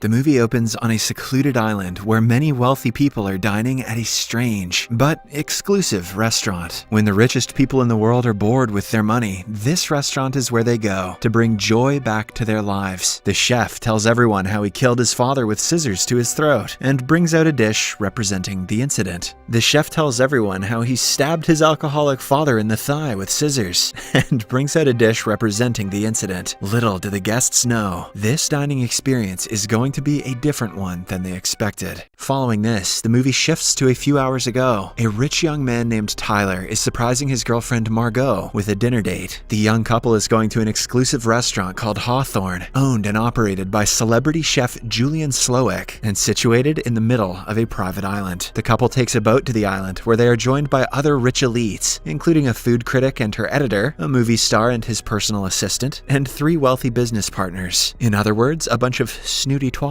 The movie opens on a secluded island where many wealthy people are dining at a strange but exclusive restaurant. When the richest people in the world are bored with their money, this restaurant is where they go to bring joy back to their lives. The chef tells everyone how he killed his father with scissors to his throat and brings out a dish representing the incident. The chef tells everyone how he stabbed his alcoholic father in the thigh with scissors and brings out a dish representing the incident. Little do the guests know, this dining experience is going to be a different one than they expected. Following this, the movie shifts to a few hours ago. A rich young man named Tyler is surprising his girlfriend Margot with a dinner date. The young couple is going to an exclusive restaurant called Hawthorne, owned and operated by celebrity chef Julian Slowik, and situated in the middle of a private island. The couple takes a boat to the island where they are joined by other rich elites, including a food critic and her editor, a movie star and his personal assistant, and 3 wealthy business partners. In other words, a bunch of snooty twats.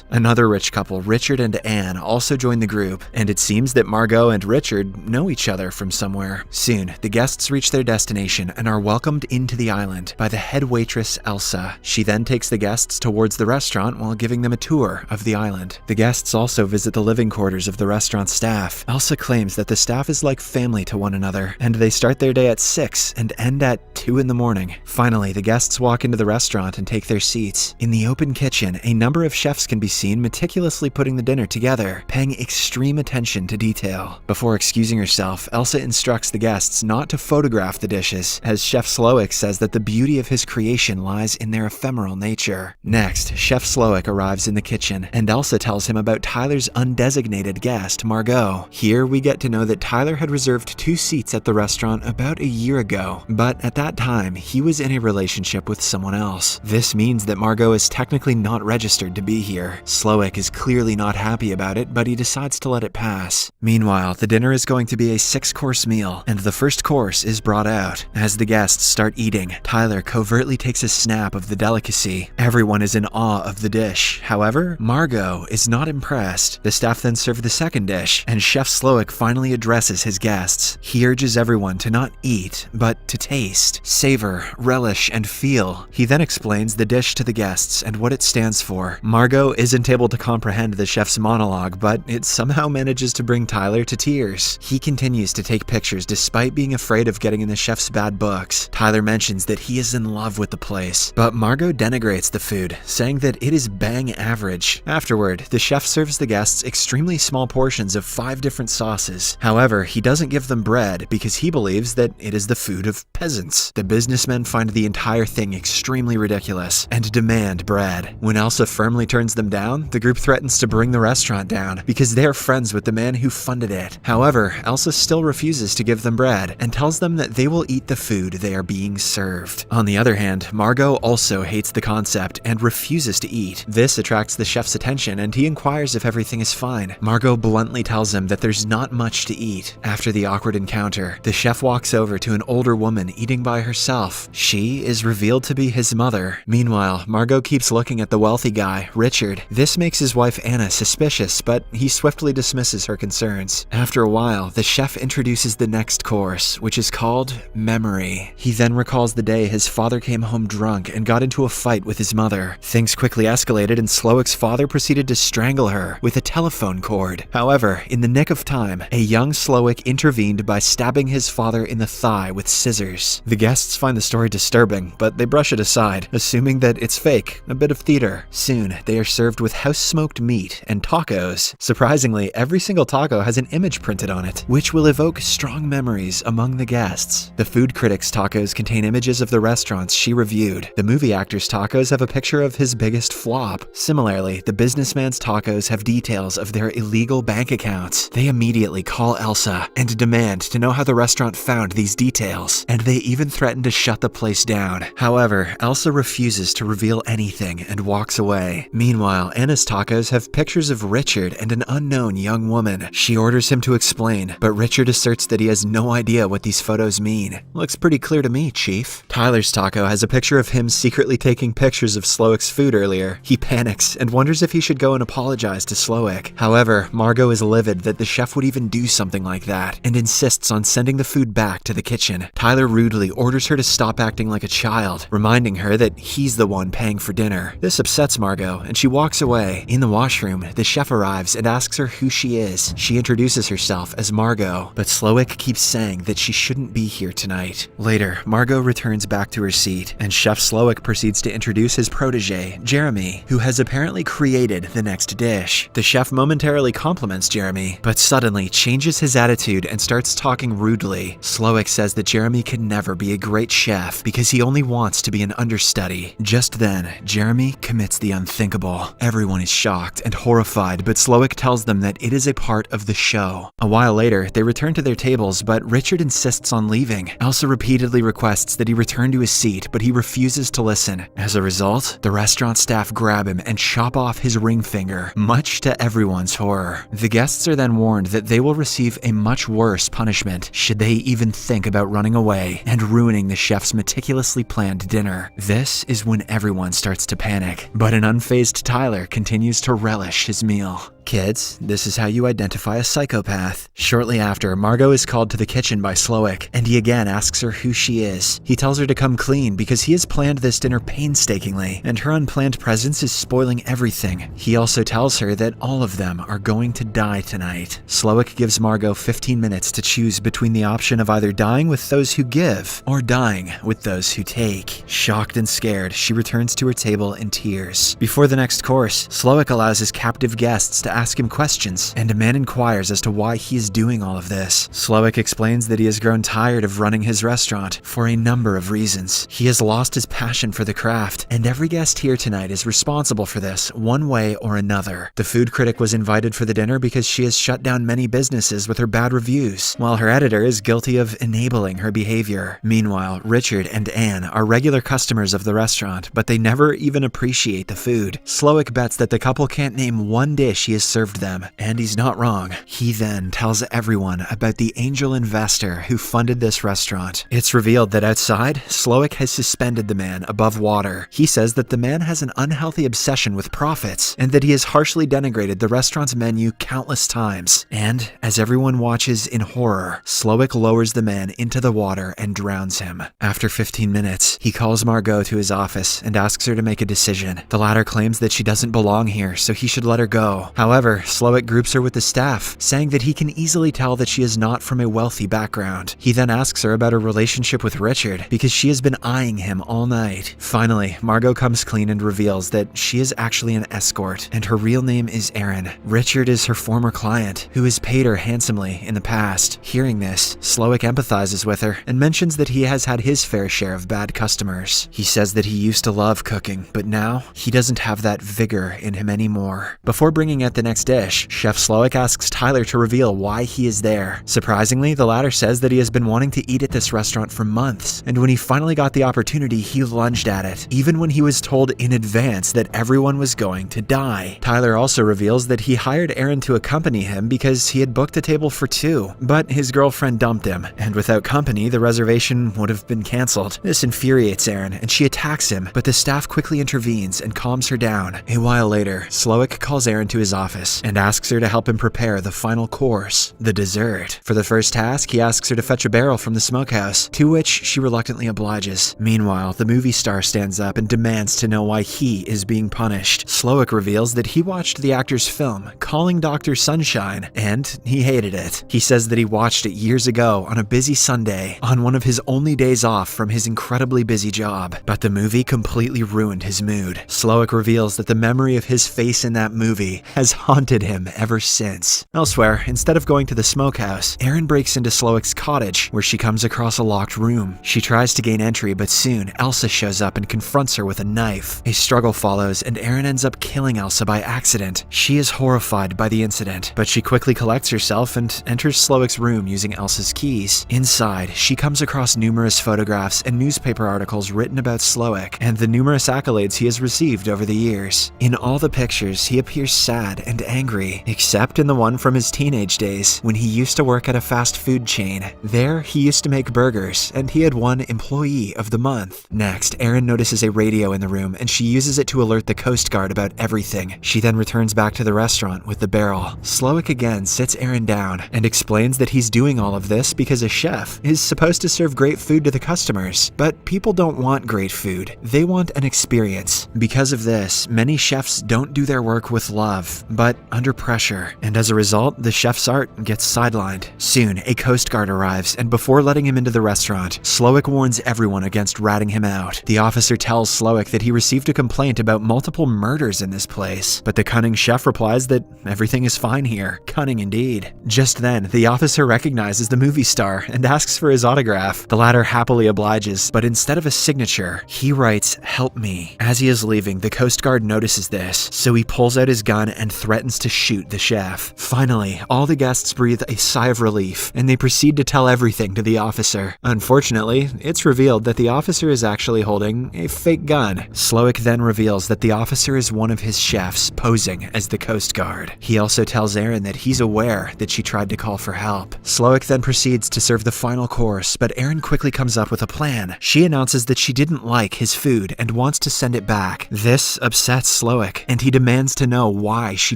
Another rich couple, Richard and Anne, also join the group, and it seems that Margot and Richard know each other from somewhere. Soon, the guests reach their destination and are welcomed into the island by the head waitress Elsa. She then takes the guests towards the restaurant while giving them a tour of the island. The guests also visit the living quarters of the restaurant staff. Elsa claims that the staff is like family to one another, and they start their day at 6 and end at 2 in the morning. Finally, the guests walk into the restaurant and take their seats. In the open kitchen, a number of chefs can be seen meticulously putting the dinner together, paying extreme attention to detail. Before excusing herself, Elsa instructs the guests not to photograph the dishes, as Chef Slowik says that the beauty of his creation lies in their ephemeral nature. Next, Chef Slowik arrives in the kitchen, and Elsa tells him about Tyler's undesignated guest, Margot. Here we get to know that Tyler had reserved 2 seats at the restaurant about a year ago, but at that time, he was in a relationship with someone else. This means that Margot is technically not registered to be here. Slowik is clearly not happy about it, but he decides to let it pass. Meanwhile, the dinner is going to be a 6-course meal, and the first course is brought out. As the guests start eating, Tyler covertly takes a snap of the delicacy. Everyone is in awe of the dish. However, Margot is not impressed. The staff then serve the second dish, and Chef Slowik finally addresses his guests. He urges everyone to not eat, but to taste, savor, relish, and feel. He then explains the dish to the guests and what it stands for. Margot isn't able to comprehend the chef's monologue, but it somehow manages to bring Tyler to tears. He continues to take pictures despite being afraid of getting in the chef's bad books. Tyler mentions that he is in love with the place, but Margot denigrates the food, saying that it is bang average. Afterward, the chef serves the guests extremely small portions of 5 different sauces. However, he doesn't give them bread because he believes that it is the food of peasants. The businessmen find the entire thing extremely ridiculous and demand bread. When Elsa firmly turns them down, the group threatens to bring the restaurant down because they are friends with the man who funded it. However, Elsa still refuses to give them bread and tells them that they will eat the food they are being served. On the other hand, Margot also hates the concept and refuses to eat. This attracts the chef's attention and he inquires if everything is fine. Margot bluntly tells him that there's not much to eat. After the awkward encounter, the chef walks over to an older woman eating by herself. She is revealed to be his mother. Meanwhile, Margot keeps looking at the wealthy guy, Richard. This makes his wife Anna suspicious, but he swiftly dismisses her concerns. After a while, the chef introduces the next course, which is called Memory. He then recalls the day his father came home drunk and got into a fight with his mother. Things quickly escalated and Slowik's father proceeded to strangle her with a telephone cord. However, in the nick of time, a young Slowik intervened by stabbing his father in the thigh with scissors. The guests find the story disturbing, but they brush it aside, assuming that it's fake, a bit of theater. Soon, they are served with house-smoked meat and tacos. Surprisingly, every single taco has an image printed on it, which will evoke strong memories among the guests. The food critic's tacos contain images of the restaurants she reviewed. The movie actor's tacos have a picture of his biggest flop. Similarly, the businessman's tacos have details of their illegal bank accounts. They immediately call Elsa and demand to know how the restaurant found these details, and they even threaten to shut the place down. However, Elsa refuses to reveal anything and walks away. Meanwhile, Anna's tacos have pictures of Richard and an unknown young woman. She orders him to explain, but Richard asserts that he has no idea what these photos mean. Looks pretty clear to me, Chief. Tyler's taco has a picture of him secretly taking pictures of Slowik's food earlier. He panics and wonders if he should go and apologize to Slowik. However, Margot is livid that the chef would even do something like that and insists on sending the food back to the kitchen. Tyler rudely orders her to stop acting like a child, reminding her that he's the one paying for dinner. This upsets Margot, and she walks away. In the washroom, the chef arrives and asks her who she is. She introduces herself as Margot, but Slowick keeps saying that she shouldn't be here tonight. Later, Margot returns back to her seat, and Chef Slowick proceeds to introduce his protege, Jeremy, who has apparently created the next dish. The chef momentarily compliments Jeremy, but suddenly changes his attitude and starts talking rudely. Slowick says that Jeremy can never be a great chef because he only wants to be an understudy. Just then, Jeremy commits the unthinkable. Everyone is shocked and horrified, but Slowick tells them that it is a part of the show. A while later, they return to their tables, but Richard insists on leaving. Elsa repeatedly requests that he return to his seat, but he refuses to listen. As a result, the restaurant staff grab him and chop off his ring finger, much to everyone's horror. The guests are then warned that they will receive a much worse punishment should they even think about running away and ruining the chef's meticulously planned dinner. This is when everyone starts to panic, but an unfazed Tyler continues to relish his meal. Kids, this is how you identify a psychopath. Shortly after, Margot is called to the kitchen by Slowick, and he again asks her who she is. He tells her to come clean because he has planned this dinner painstakingly, and her unplanned presence is spoiling everything. He also tells her that all of them are going to die tonight. Slowick gives Margot 15 minutes to choose between the option of either dying with those who give or dying with those who take. Shocked and scared, she returns to her table in tears. Before the next course, Slowick allows his captive guests to ask him questions, and a man inquires as to why he is doing all of this. Slowick explains that he has grown tired of running his restaurant for a number of reasons. He has lost his passion for the craft, and every guest here tonight is responsible for this one way or another. The food critic was invited for the dinner because she has shut down many businesses with her bad reviews, while her editor is guilty of enabling her behavior. Meanwhile, Richard and Anne are regular customers of the restaurant, but they never even appreciate the food. Slowick bets that the couple can't name one dish he has served them, and he's not wrong. He then tells everyone about the angel investor who funded this restaurant. It's revealed that outside, Slowick has suspended the man above water. He says that the man has an unhealthy obsession with profits, and that he has harshly denigrated the restaurant's menu countless times. And as everyone watches in horror, Slowick lowers the man into the water and drowns him. After 15 minutes, he calls Margot to his office and asks her to make a decision. The latter claims that she doesn't belong here, so he should let her go. However, Slowick groups her with the staff, saying that he can easily tell that she is not from a wealthy background. He then asks her about her relationship with Richard, because she has been eyeing him all night. Finally, Margot comes clean and reveals that she is actually an escort, and her real name is Erin. Richard is her former client, who has paid her handsomely in the past. Hearing this, Slowick empathizes with her, and mentions that he has had his fair share of bad customers. He says that he used to love cooking, but now, he doesn't have that vigor in him anymore. Before bringing out the next dish, Chef Slowick asks Tyler to reveal why he is there. Surprisingly, the latter says that he has been wanting to eat at this restaurant for months, and when he finally got the opportunity, he lunged at it, even when he was told in advance that everyone was going to die. Tyler also reveals that he hired Erin to accompany him because he had booked a table for two, but his girlfriend dumped him, and without company, the reservation would have been cancelled. This infuriates Erin, and she attacks him, but the staff quickly intervenes and calms her down. A while later, Slowick calls Erin to his office and asks her to help him prepare the final course, the dessert. For the first task, he asks her to fetch a barrel from the smokehouse, to which she reluctantly obliges. Meanwhile, the movie star stands up and demands to know why he is being punished. Slowick reveals that he watched the actor's film, Calling Dr. Sunshine, and he hated it. He says that he watched it years ago on a busy Sunday, on one of his only days off from his incredibly busy job, but the movie completely ruined his mood. Slowick reveals that the memory of his face in that movie has haunted him ever since. Elsewhere, instead of going to the smokehouse, Erin breaks into Slowick's cottage, where she comes across a locked room. She tries to gain entry, but soon Elsa shows up and confronts her with a knife. A struggle follows, and Erin ends up killing Elsa by accident. She is horrified by the incident, but she quickly collects herself and enters Slowick's room using Elsa's keys. Inside, she comes across numerous photographs and newspaper articles written about Slowick and the numerous accolades he has received over the years. In all the pictures, he appears sad and angry, except in the one from his teenage days when he used to work at a fast food chain. There, he used to make burgers, and he had won Employee of the Month. Next, Erin notices a radio in the room, and she uses it to alert the Coast Guard about everything. She then returns back to the restaurant with the barrel. Slowick again sits Erin down and explains that he's doing all of this because a chef is supposed to serve great food to the customers, but people don't want great food. They want an experience. Because of this, many chefs don't do their work with love, but under pressure, and as a result, the chef's art gets sidelined. Soon, a Coast Guard arrives, and before letting him into the restaurant, Slowick warns everyone against ratting him out. The officer tells Slowick that he received a complaint about multiple murders in this place, but the cunning chef replies that everything is fine here. Cunning indeed. Just then, the officer recognizes the movie star and asks for his autograph. The latter happily obliges, but instead of a signature, he writes, "Help me." As he is leaving, the Coast Guard notices this, so he pulls out his gun and threatens to shoot the chef. Finally, all the guests breathe a sigh of relief, and they proceed to tell everything to the officer. Unfortunately, it's revealed that the officer is actually holding a fake gun. Slowick then reveals that the officer is one of his chefs, posing as the Coast Guard. He also tells Erin that he's aware that she tried to call for help. Slowick then proceeds to serve the final course, but Erin quickly comes up with a plan. She announces that she didn't like his food and wants to send it back. This upsets Slowick, and he demands to know why she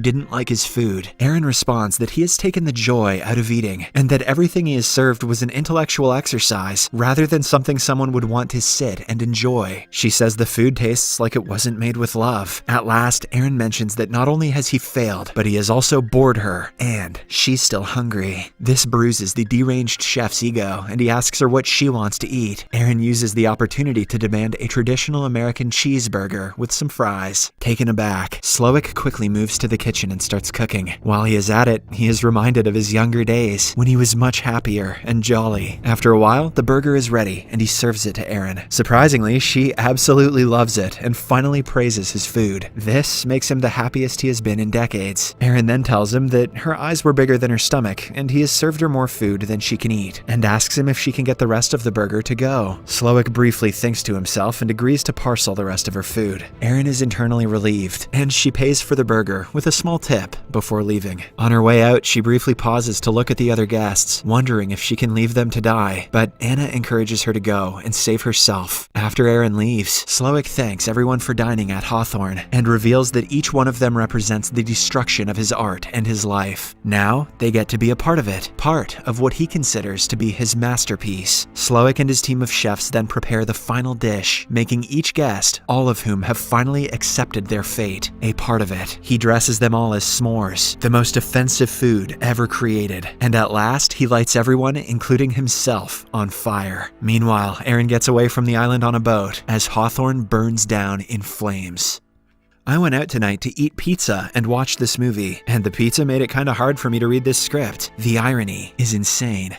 didn't like his food. Erin responds that he has taken the joy out of eating, and that everything he has served was an intellectual exercise, rather than something someone would want to sit and enjoy. She says the food tastes like it wasn't made with love. At last, Erin mentions that not only has he failed, but he has also bored her, and she's still hungry. This bruises the deranged chef's ego, and he asks her what she wants to eat. Erin uses the opportunity to demand a traditional American cheeseburger with some fries. Taken aback, Slowick quickly moves to the kitchen and starts cooking. While he is at it, he is reminded of his younger days, when he was much happier and jolly. After a while, the burger is ready, and he serves it to Erin. Surprisingly, she absolutely loves it, and finally praises his food. This makes him the happiest he has been in decades. Erin then tells him that her eyes were bigger than her stomach, and he has served her more food than she can eat, and asks him if she can get the rest of the burger to go. Slowick briefly thinks to himself and agrees to parcel the rest of her food. Erin is internally relieved, and she pays for the burger with a small tip before leaving. On her way out, she briefly pauses to look at the other guests, wondering if she can leave them to die, but Anna encourages her to go and save herself. After Erin leaves, Slowick thanks everyone for dining at Hawthorne, and reveals that each one of them represents the destruction of his art and his life. Now, they get to be a part of it, part of what he considers to be his masterpiece. Slowick and his team of chefs then prepare the final dish, making each guest, all of whom have finally accepted their fate, a part of it. He dresses them all as s'mores, the most offensive food ever created, and at last he lights everyone, including himself, on fire. Meanwhile, Erin gets away from the island on a boat as Hawthorne burns down in flames. I went out tonight to eat pizza and watch this movie, and the pizza made it kinda hard for me to read this script. The irony is insane.